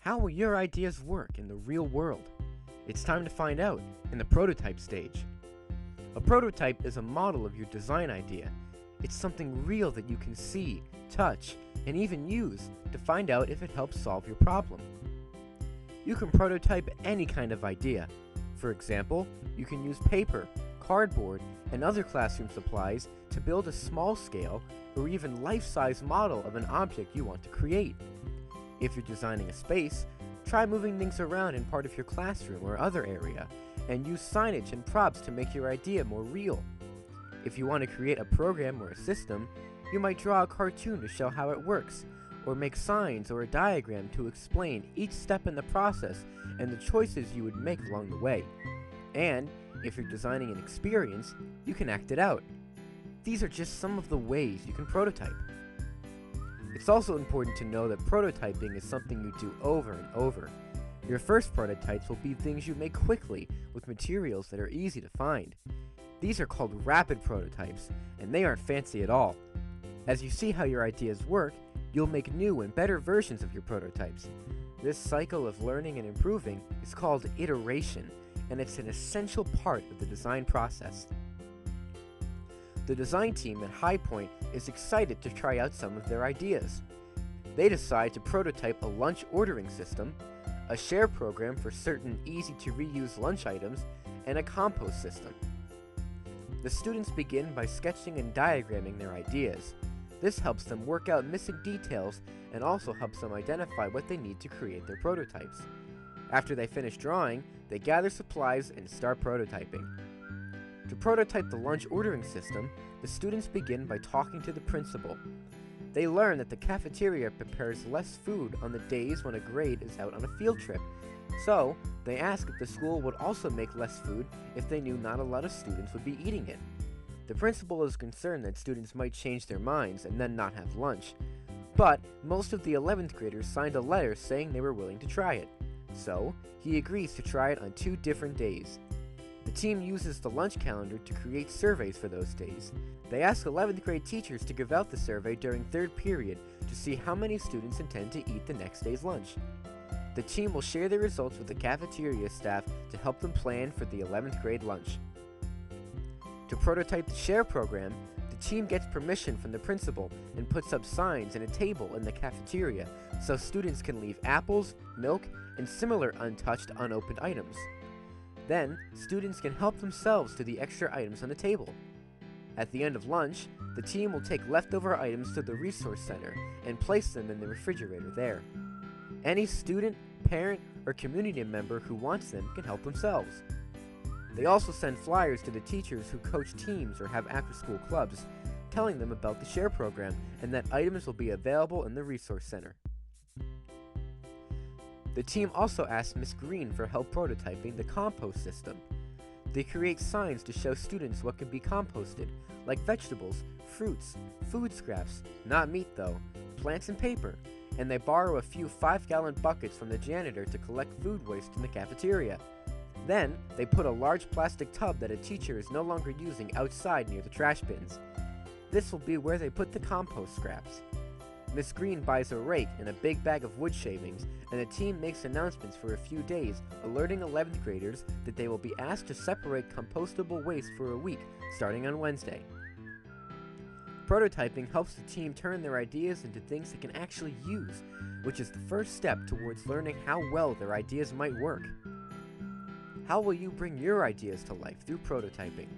How will your ideas work in the real world? It's time to find out in the prototype stage. A prototype is a model of your design idea. It's something real that you can see, touch, and even use to find out if it helps solve your problem. You can prototype any kind of idea. For example, you can use paper, cardboard, and other classroom supplies to build a small-scale or even life-size model of an object you want to create. If you're designing a space, try moving things around in part of your classroom or other area, and use signage and props to make your idea more real. If you want to create a program or a system, you might draw a cartoon to show how it works, or make signs or a diagram to explain each step in the process and the choices you would make along the way. And if you're designing an experience, you can act it out. These are just some of the ways you can prototype. It's also important to know that prototyping is something you do over and over. Your first prototypes will be things you make quickly with materials that are easy to find. These are called rapid prototypes, and they aren't fancy at all. As you see how your ideas work, you'll make new and better versions of your prototypes. This cycle of learning and improving is called iteration, and it's an essential part of the design process. The design team at High Point is excited to try out some of their ideas. They decide to prototype a lunch ordering system, a share program for certain easy-to-reuse lunch items, and a compost system. The students begin by sketching and diagramming their ideas. This helps them work out missing details and also helps them identify what they need to create their prototypes. After they finish drawing, they gather supplies and start prototyping. To prototype the lunch ordering system, the students begin by talking to the principal. They learn that the cafeteria prepares less food on the days when a grade is out on a field trip, so they ask if the school would also make less food if they knew not a lot of students would be eating it. The principal is concerned that students might change their minds and then not have lunch, but most of the 11th graders signed a letter saying they were willing to try it, so he agrees to try it on 2 different days. The team uses the lunch calendar to create surveys for those days. They ask 11th grade teachers to give out the survey during 3rd period to see how many students intend to eat the next day's lunch. The team will share their results with the cafeteria staff to help them plan for the 11th grade lunch. To prototype the share program, the team gets permission from the principal and puts up signs and a table in the cafeteria so students can leave apples, milk, and similar untouched, unopened items. Then, students can help themselves to the extra items on the table. At the end of lunch, the team will take leftover items to the resource center and place them in the refrigerator there. Any student, parent, or community member who wants them can help themselves. They also send flyers to the teachers who coach teams or have after-school clubs, telling them about the SHARE program and that items will be available in the resource center. The team also asks Ms. Green for help prototyping the compost system. They create signs to show students what can be composted, like vegetables, fruits, food scraps, not meat though, plants and paper, and they borrow a few 5-gallon buckets from the janitor to collect food waste in the cafeteria. Then, they put a large plastic tub that a teacher is no longer using outside near the trash bins. This will be where they put the compost scraps. Miss Green buys a rake and a big bag of wood shavings, and the team makes announcements for a few days, alerting 11th graders that they will be asked to separate compostable waste for a week, starting on Wednesday. Prototyping helps the team turn their ideas into things they can actually use, which is the first step towards learning how well their ideas might work. How will you bring your ideas to life through prototyping?